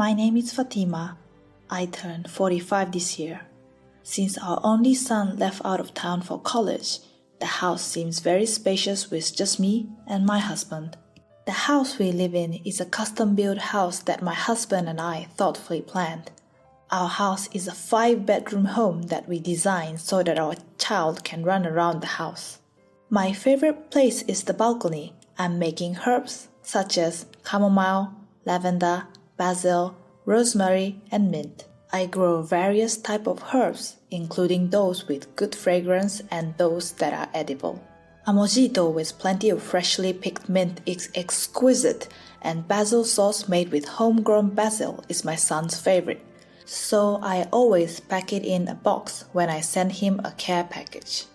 My name is Fatima. I turned 45 this year. Since our only son left out of town for college, the house seems very spacious with just me and my husband. The house we live in is a custom-built house that my husband and I thoughtfully planned. Our house is a 5-bedroom home that we designed so that our child can run around the house. My favorite place is the balcony. I'm making herbs such as chamomile, lavender, basil, rosemary, and mint. I grow various types of herbs, including those with good fragrance and those that are edible. A mojito with plenty of freshly picked mint is exquisite, and basil sauce made with homegrown basil is my son's favorite. So I always pack it in a box when I send him a care package.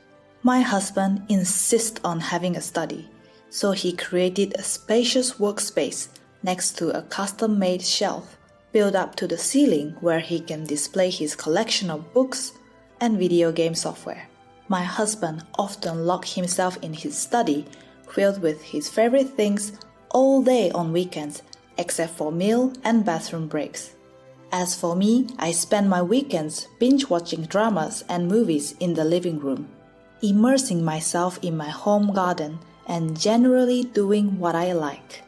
My husband insists on having a study, so he created a spacious workspace next to a custom-made shelf built up to the ceiling where he can display his collection of books and video game software. My husband often locks himself in his study filled with his favorite things all day on weekends except for meal and bathroom breaks. As for me, I spend my weekends binge-watching dramas and movies in the living room, immersing myself in my home garden and generally doing what I like.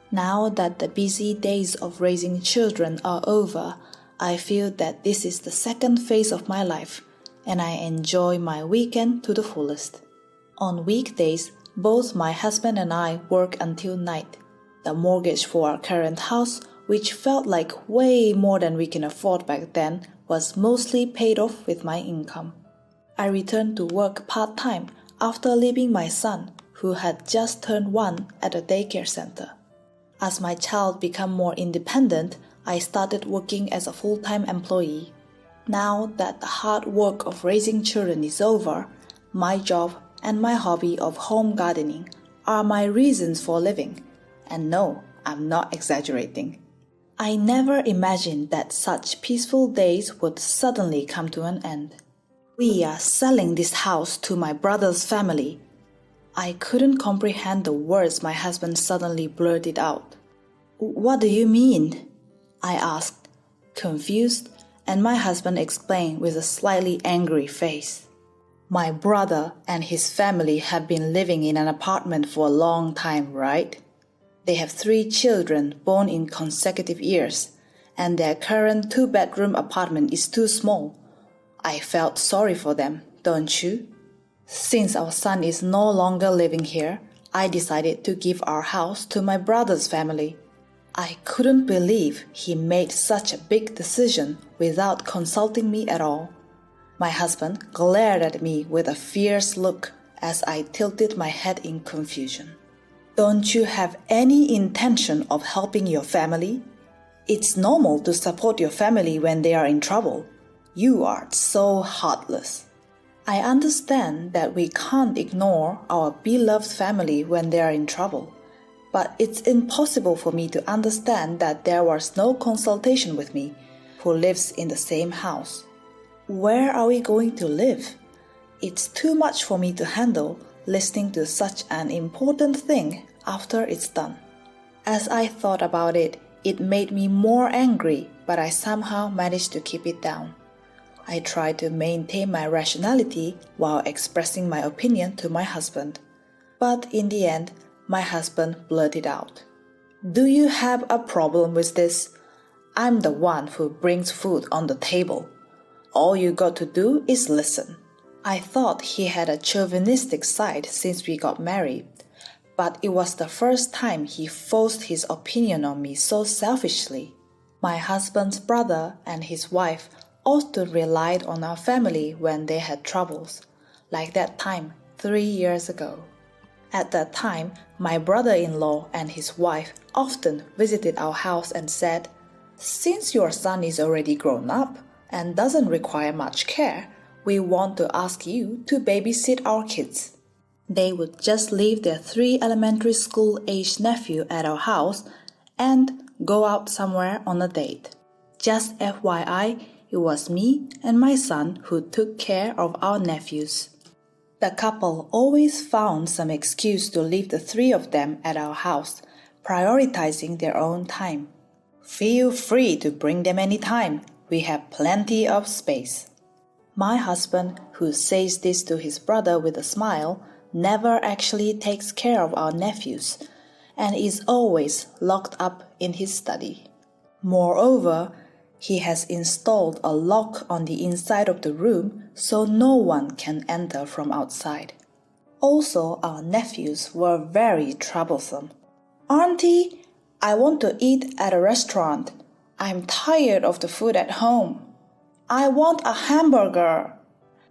Now that the busy days of raising children are over, I feel that this is the second phase of my life, and I enjoy my weekend to the fullest. On weekdays, both my husband and I work until night. The mortgage for our current house, which felt like way more than we can afford back then, was mostly paid off with my income. I returned to work part-time after leaving my son, who had just turned 1 at a daycare center. As my child became more independent, I started working as a full-time employee. Now that the hard work of raising children is over, my job and my hobby of home gardening are my reasons for living. And no, I'm not exaggerating. I never imagined that such peaceful days would suddenly come to an end. We are selling this house to my brother's family. I couldn't comprehend the words my husband suddenly blurted out. "What do you mean?" I asked, confused, and my husband explained with a slightly angry face. "My brother and his family have been living in an apartment for a long time, right? They have 3 children born in consecutive years, and their current 2-bedroom apartment is too small. I felt sorry for them, don't you? Since our son is no longer living here, I decided to give our house to my brother's family. I couldn't believe he made such a big decision without consulting me at all." My husband glared at me with a fierce look as I tilted my head in confusion. "Don't you have any intention of helping your family? It's normal to support your family when they are in trouble. You are so heartless. I understand that we can't ignore our beloved family when they are in trouble, but it's impossible for me to understand that there was no consultation with me, who lives in the same house. Where are we going to live? It's too much for me to handle listening to such an important thing after it's done." As I thought about it, it made me more angry, but I somehow managed to keep it down. I tried to maintain my rationality while expressing my opinion to my husband. But in the end, my husband blurted out, "Do you have a problem with this? I'm the one who brings food on the table. All you got to do is listen." I thought he had a chauvinistic side since we got married, but it was the first time he forced his opinion on me so selfishly. My husband's brother and his wife often relied on our family when they had troubles, like that time 3 years ago. At that time, my brother-in-law and his wife often visited our house and said, "Since your son is already grown up and doesn't require much care, we want to ask you to babysit our kids." They would just leave their 3 elementary school-aged nephew at our house and go out somewhere on a date. Just FYI, it was me and my son who took care of our nephews. The couple always found some excuse to leave the 3 of them at our house, prioritizing their own time. Feel free to bring them anytime. We have plenty of space. My husband, who says this to his brother with a smile, never actually takes care of our nephews and is always locked up in his study. Moreover, he has installed a lock on the inside of the room so no one can enter from outside. Also, our nephews were very troublesome. Auntie, I want to eat at a restaurant. I'm tired of the food at home. I want a hamburger.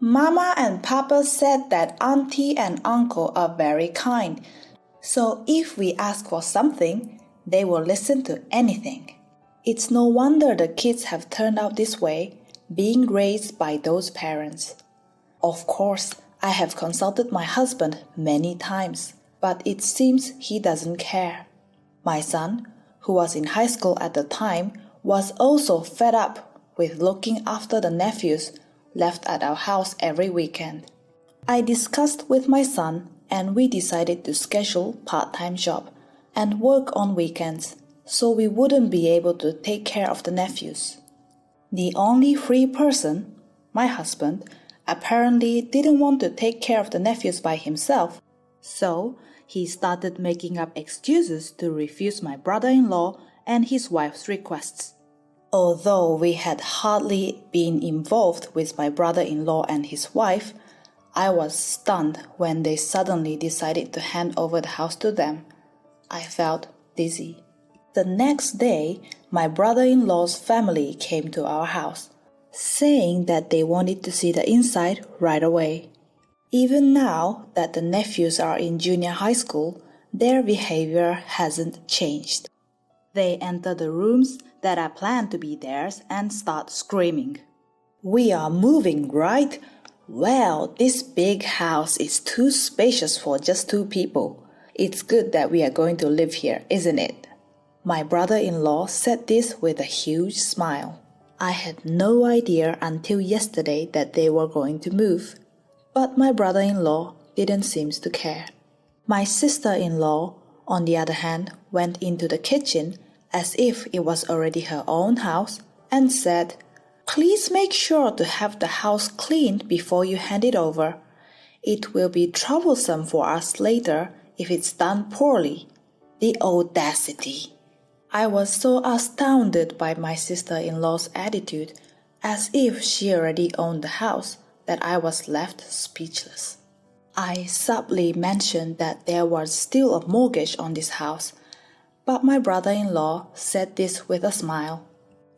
Mama and Papa said that Auntie and Uncle are very kind, so if we ask for something, they will listen to anything. It's no wonder the kids have turned out this way, being raised by those parents. Of course, I have consulted my husband many times, but it seems he doesn't care. My son, who was in high school at the time, was also fed up with looking after the nephews left at our house every weekend. I discussed with my son and we decided to schedule part-time job and work on weekends so we wouldn't be able to take care of the nephews. The only free person, my husband, apparently didn't want to take care of the nephews by himself, so he started making up excuses to refuse my brother-in-law and his wife's requests. Although we had hardly been involved with my brother-in-law and his wife, I was stunned when they suddenly decided to hand over the house to them. I felt dizzy. The next day, my brother-in-law's family came to our house, saying that they wanted to see the inside right away. Even now that the nephews are in junior high school, their behavior hasn't changed. They enter the rooms that are planned to be theirs and start screaming. "We are moving, right? Well, this big house is too spacious for just 2 people. It's good that we are going to live here, isn't it?" My brother-in-law said this with a huge smile. I had no idea until yesterday that they were going to move, but my brother-in-law didn't seem to care. My sister-in-law, on the other hand, went into the kitchen as if it was already her own house and said, "Please make sure to have the house cleaned before you hand it over. It will be troublesome for us later if it's done poorly." The audacity! I was so astounded by my sister-in-law's attitude, as if she already owned the house, that I was left speechless. I subtly mentioned that there was still a mortgage on this house, but my brother-in-law said this with a smile.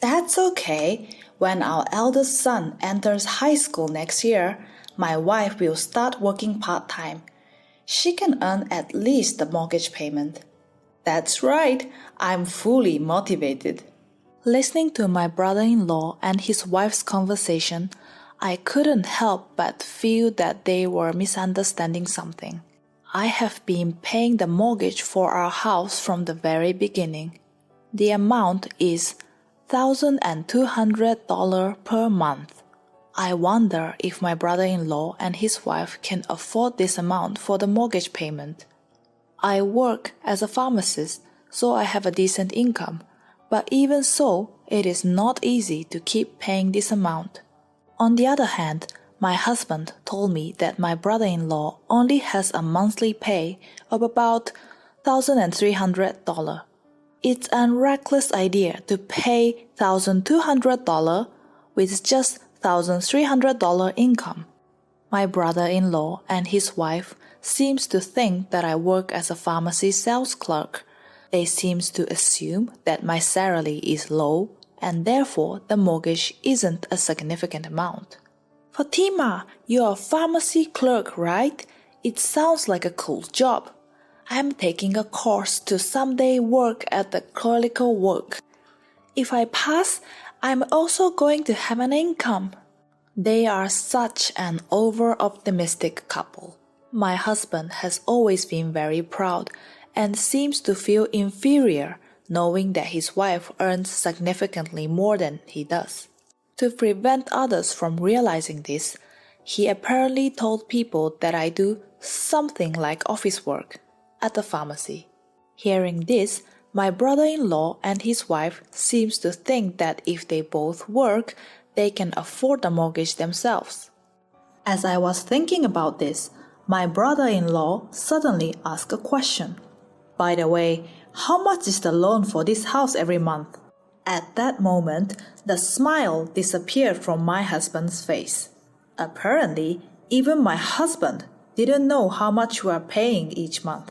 "That's okay. When our eldest son enters high school next year, my wife will start working part-time. She can earn at least the mortgage payment." That's right, I'm fully motivated. Listening to my brother-in-law and his wife's conversation, I couldn't help but feel that they were misunderstanding something. I have been paying the mortgage for our house from the very beginning. The amount is $1,200 per month. I wonder if my brother-in-law and his wife can afford this amount for the mortgage payment. I work as a pharmacist, so I have a decent income, but even so, it is not easy to keep paying this amount. On the other hand, my husband told me that my brother-in-law only has a monthly pay of about $1,300. It's a reckless idea to pay $1,200 with just $1,300 income. My brother-in-law and his wife seems to think that I work as a pharmacy sales clerk. They seem to assume that my salary is low and therefore the mortgage isn't a significant amount. "Fatima, you're a pharmacy clerk, right? It sounds like a cool job. I'm taking a course to someday work at the clerical work. If I pass, I'm also going to have an income." They are such an over-optimistic couple. My husband has always been very proud and seems to feel inferior knowing that his wife earns significantly more than he does. To prevent others from realizing this, he apparently told people that I do something like office work at the pharmacy. Hearing this, My brother-in-law and his wife seems to think that if they both work, they can afford the mortgage themselves. As I was thinking about this, my brother-in-law suddenly asked a question. By the way, how much is the loan for this house every month? At that moment, the smile disappeared from my husband's face. Apparently, even my husband didn't know how much we are paying each month.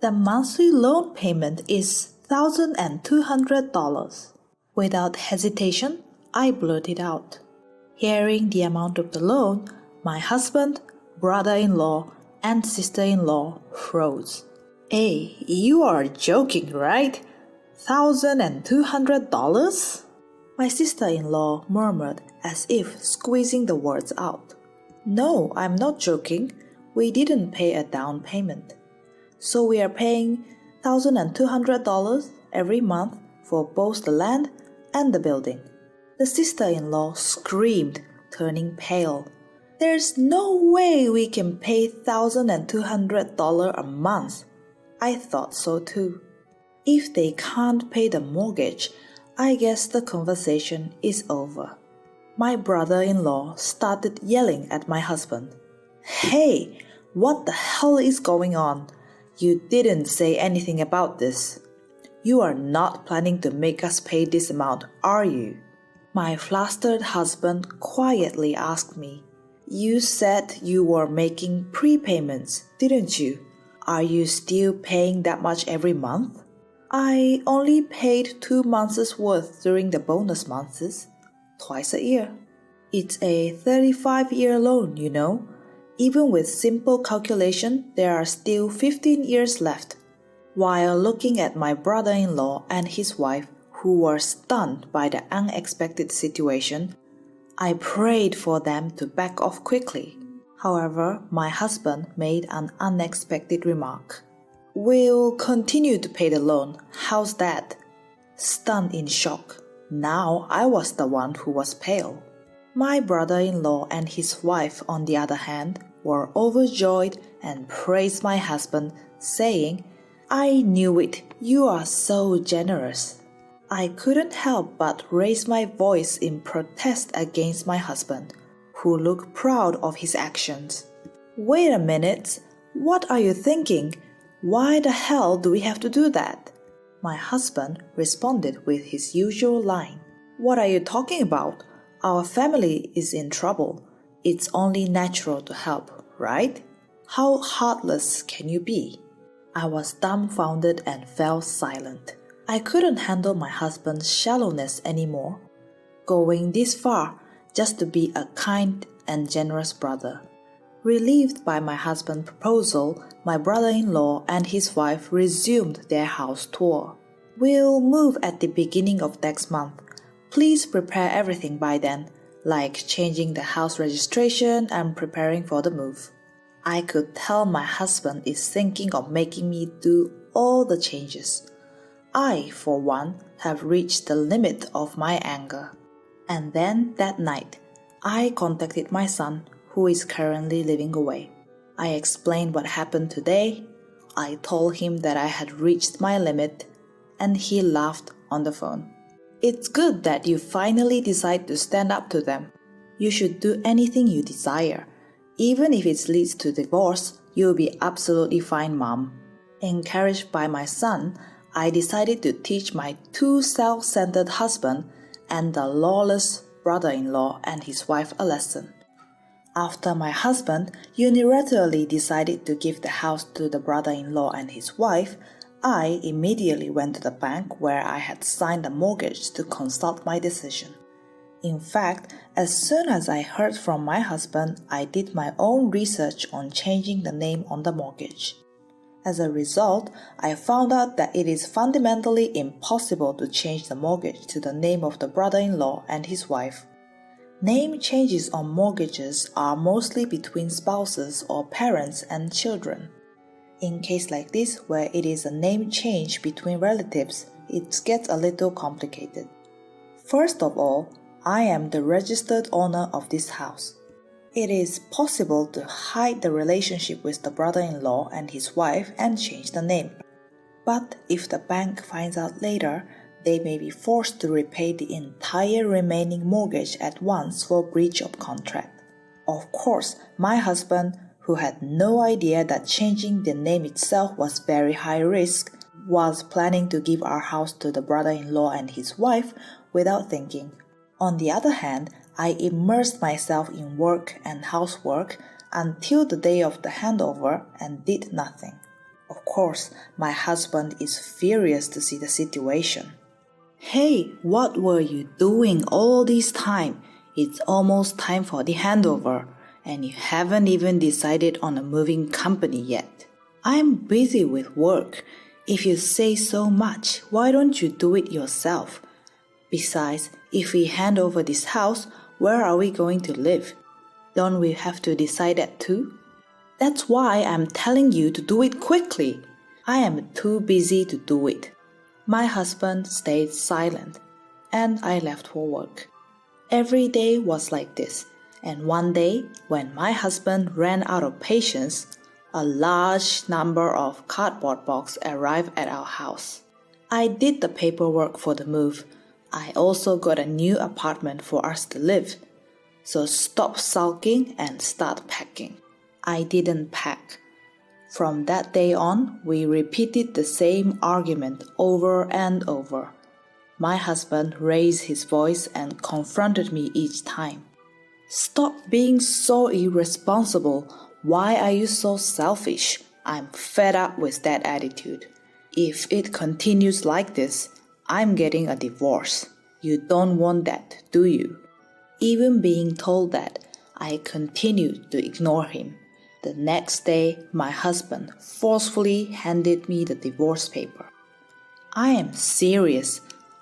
The monthly loan payment is $1,200. Without hesitation, I blurted out. Hearing the amount of the loan, my husband, brother-in-law, and sister-in-law froze. Hey, you are joking, right? $1,200? My sister-in-law murmured as if squeezing the words out. No, I'm not joking. We didn't pay a down payment. So we are paying $1,200 every month for both the land and the building. The sister-in-law screamed, turning pale. There's no way we can pay $1,200 a month. I thought so too. If they can't pay the mortgage, I guess the conversation is over. My brother-in-law started yelling at my husband. Hey, what the hell is going on? You didn't say anything about this. You are not planning to make us pay this amount, are you? My flustered husband quietly asked me. You said you were making prepayments, didn't you? Are you still paying that much every month? I only paid 2 months' worth during the bonus months, twice a year. It's a 35-year loan, you know. Even with simple calculation, there are still 15 years left. While looking at my brother-in-law and his wife, who were stunned by the unexpected situation, I prayed for them to back off quickly. However, my husband made an unexpected remark. We'll continue to pay the loan. How's that? Stunned in shock, now I was the one who was pale. My brother-in-law and his wife, on the other hand, were overjoyed and praised my husband, saying, I knew it, you are so generous. I couldn't help but raise my voice in protest against my husband, who looked proud of his actions. Wait a minute, what are you thinking? Why the hell do we have to do that? My husband responded with his usual line. What are you talking about? Our family is in trouble. It's only natural to help, right? How heartless can you be? I was dumbfounded and fell silent. I couldn't handle my husband's shallowness anymore, going this far just to be a kind and generous brother. Relieved by my husband's proposal, my brother-in-law and his wife resumed their house tour. We'll move at the beginning of next month. Please prepare everything by then, like changing the house registration and preparing for the move. I could tell my husband is thinking of making me do all the changes. I, for one, have reached the limit of my anger. And then that night, I contacted my son, who is currently living away. I explained what happened today. I told him that I had reached my limit, and he laughed on the phone. It's good that you finally decide to stand up to them. You should do anything you desire. Even if it leads to divorce, you'll be absolutely fine, Mom. Encouraged by my son, I decided to teach my too self-centered husband and the lawless brother-in-law and his wife a lesson. After my husband unilaterally decided to give the house to the brother-in-law and his wife, I immediately went to the bank where I had signed the mortgage to consult my decision. In fact, as soon as I heard from my husband, I did my own research on changing the name on the mortgage. As a result, I found out that it is fundamentally impossible to change the mortgage to the name of the brother-in-law and his wife. Name changes on mortgages are mostly between spouses or parents and children. In case like this, where it is a name change between relatives, it gets a little complicated. First of all, I am the registered owner of this house. It is possible to hide the relationship with the brother-in-law and his wife and change the name. But if the bank finds out later, they may be forced to repay the entire remaining mortgage at once for breach of contract. Of course, my husband, who had no idea that changing the name itself was very high risk, was planning to give our house to the brother-in-law and his wife without thinking. On the other hand, I immersed myself in work and housework until the day of the handover and did nothing. Of course, my husband is furious to see the situation. "Hey, what were you doing all this time? It's almost time for the handover, and you haven't even decided on a moving company yet. I'm busy with work. If you say so much, why don't you do it yourself? Besides, if we hand over this house, where are we going to live? Don't we have to decide that too? That's why I'm telling you to do it quickly. I am too busy to do it." My husband stayed silent, and I left for work. Every day was like this, and one day, when my husband ran out of patience, a large number of cardboard boxes arrived at our house. I did the paperwork for the move. I also got a new apartment for us to live. So stop sulking and start packing. I didn't pack. From that day on, we repeated the same argument over and over. My husband raised his voice and confronted me each time. "Stop being so irresponsible. Why are you so selfish? I'm fed up with that attitude. If it continues like this, I'm getting a divorce. You don't want that, do you?" Even being told that, I continued to ignore him. The next day, my husband forcefully handed me the divorce paper. "I am serious.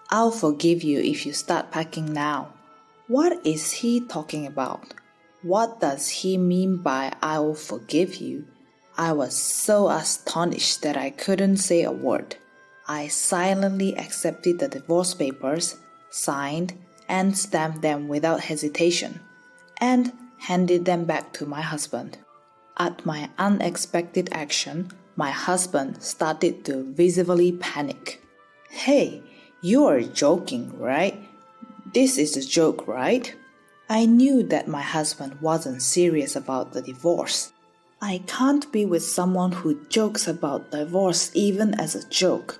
I'll forgive you if you start packing now." What is he talking about? What does he mean by "I will forgive you"? I was so astonished that I couldn't say a word. I silently accepted the divorce papers, signed, and stamped them without hesitation, and handed them back to my husband. At my unexpected action, my husband started to visibly panic. "Hey, you are joking, right? This is a joke, right?" I knew that my husband wasn't serious about the divorce. I can't be with someone who jokes about divorce even as a joke.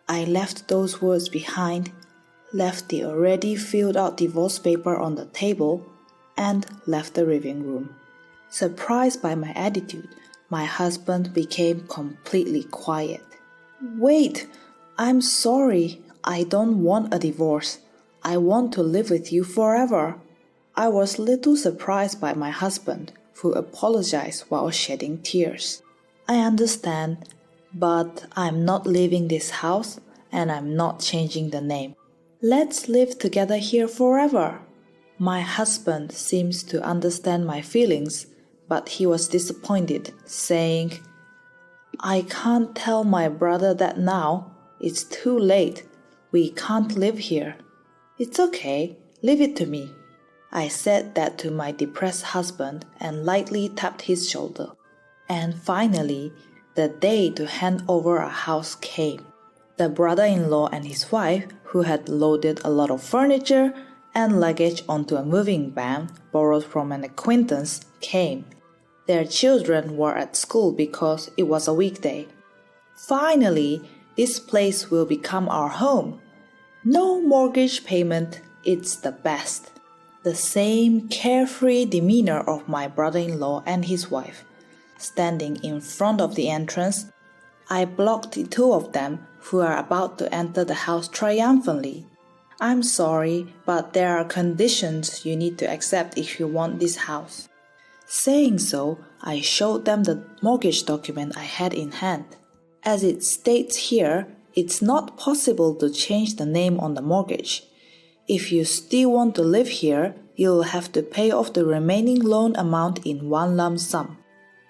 I left those words behind, left the already filled out divorce paper on the table, and left the living room. Surprised by my attitude, my husband became completely quiet. "Wait, I'm sorry. I don't want a divorce. I want to live with you forever." I was little surprised by my husband, who apologized while shedding tears. "I understand, but I'm not leaving this house, and I'm not changing the name. Let's live together here forever." My husband seems to understand my feelings, but he was disappointed, saying, "I can't tell my brother that now. It's too late. We can't live here." "It's okay. Leave it to me." I said that to my depressed husband and lightly tapped his shoulder. And finally, the day to hand over our house came. The brother-in-law and his wife, who had loaded a lot of furniture and luggage onto a moving van borrowed from an acquaintance, came. Their children were at school because it was a weekday. Finally, this place will become our home. No mortgage payment, it's the best. The same carefree demeanor of my brother-in-law and his wife. Standing in front of the entrance, I blocked the two of them who are about to enter the house triumphantly. "I'm sorry, but there are conditions you need to accept if you want this house." Saying so, I showed them the mortgage document I had in hand. As it states here, it's not possible to change the name on the mortgage. If you still want to live here, you'll have to pay off the remaining loan amount in one lump sum.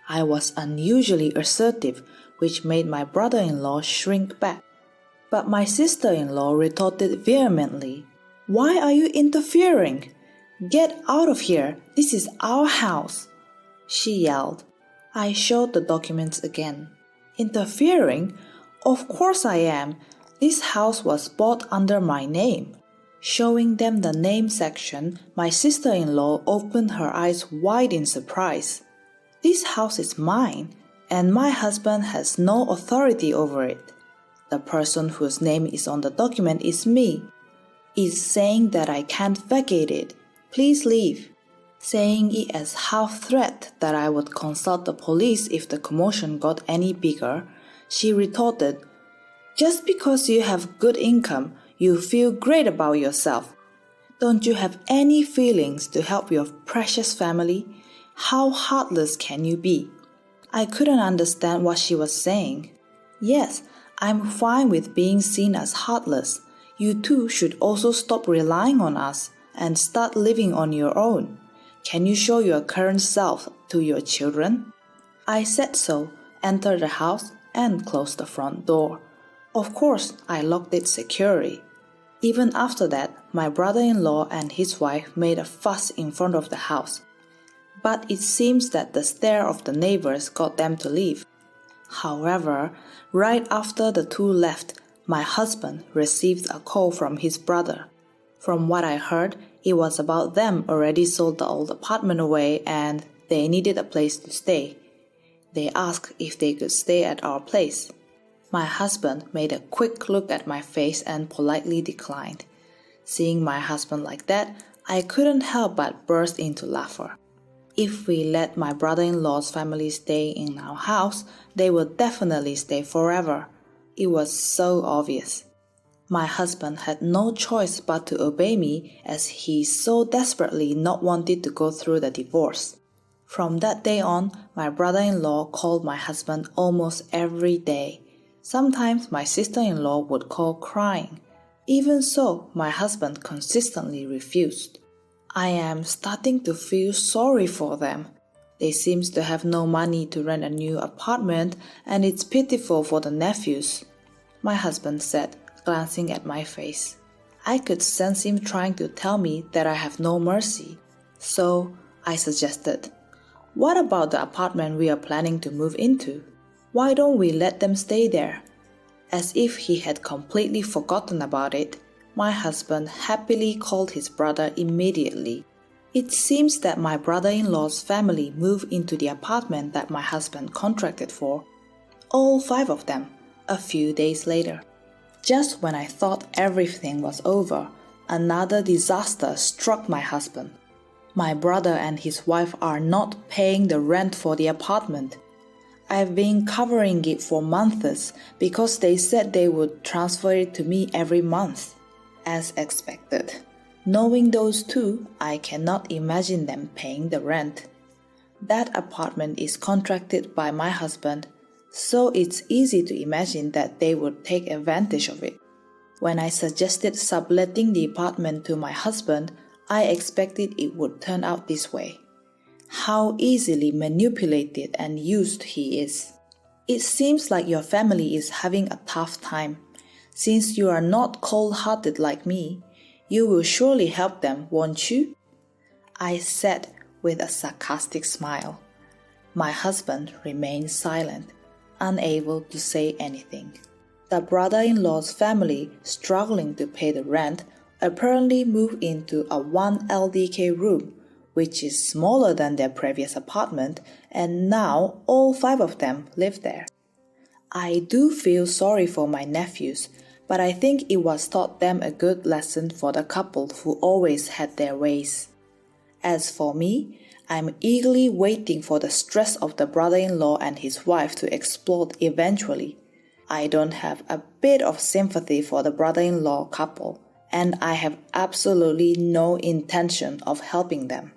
I was unusually assertive, which made my brother-in-law shrink back. But my sister-in-law retorted vehemently, "Why are you interfering? Get out of here! This is our house!" She yelled. I showed the documents again. "Interfering? Of course I am. This house was bought under my name. Showing them the name section, my sister-in-law opened her eyes wide in surprise. This house is mine, and my husband has no authority over it. The person whose name is on the document is me. It's saying that I can't vacate it. Please leave. Saying it as half threat that I would consult the police if the commotion got any bigger, she retorted, "Just because you have good income, you feel great about yourself. Don't you have any feelings to help your precious family? How heartless can you be?" I couldn't understand what she was saying. Yes, I'm fine with being seen as heartless. You too should also stop relying on us and start living on your own. Can you show your current self to your children? I said so, entered the house, and closed the front door. Of course, I locked it securely. Even after that, my brother-in-law and his wife made a fuss in front of the house. But it seems that the stare of the neighbors got them to leave. However, right after the two left, my husband received a call from his brother. From what I heard, it was about them already sold the old apartment away and they needed a place to stay. They asked if they could stay at our place. My husband made a quick look at my face and politely declined. Seeing my husband like that, I couldn't help but burst into laughter. If we let my brother-in-law's family stay in our house, they would definitely stay forever. It was so obvious. My husband had no choice but to obey me as he so desperately not wanted to go through the divorce. From that day on, my brother-in-law called my husband almost every day. Sometimes my sister-in-law would call crying. Even so, my husband consistently refused. I am starting to feel sorry for them. They seem to have no money to rent a new apartment and it's pitiful for the nephews, my husband said, glancing at my face. I could sense him trying to tell me that I have no mercy. So I suggested, "What about the apartment we are planning to move into? Why don't we let them stay there?" As if he had completely forgotten about it, my husband happily called his brother immediately. It seems that my brother-in-law's family moved into the apartment that my husband contracted for. All 5 of them, a few days later. Just when I thought everything was over, another disaster struck my husband. My brother and his wife are not paying the rent for the apartment. I've been covering it for months because they said they would transfer it to me every month. As expected. Knowing those two, I cannot imagine them paying the rent. That apartment is contracted by my husband, so it's easy to imagine that they would take advantage of it. When I suggested subletting the apartment to my husband, I expected it would turn out this way. How easily manipulated and used he is. It seems like your family is having a tough time. Since you are not cold-hearted like me, you will surely help them, won't you? I said with a sarcastic smile. My husband remained silent, unable to say anything. The brother-in-law's family, struggling to pay the rent, apparently moved into a 1 LDK room, which is smaller than their previous apartment, and now all 5 of them live there. I do feel sorry for my nephews, but I think it was taught them a good lesson for the couple who always had their ways. As for me, I'm eagerly waiting for the stress of the brother-in-law and his wife to explode eventually. I don't have a bit of sympathy for the brother-in-law couple, and I have absolutely no intention of helping them.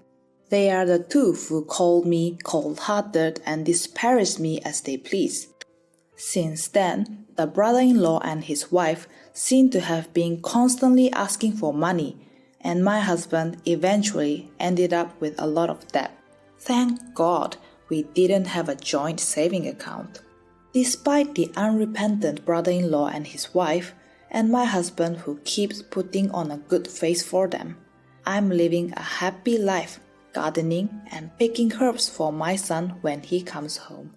They are the two who called me cold-hearted and disparaged me as they please. Since then, the brother-in-law and his wife seem to have been constantly asking for money, and my husband eventually ended up with a lot of debt. Thank God we didn't have a joint saving account. Despite the unrepentant brother-in-law and his wife, and my husband who keeps putting on a good face for them, I'm living a happy life, gardening and picking herbs for my son when he comes home.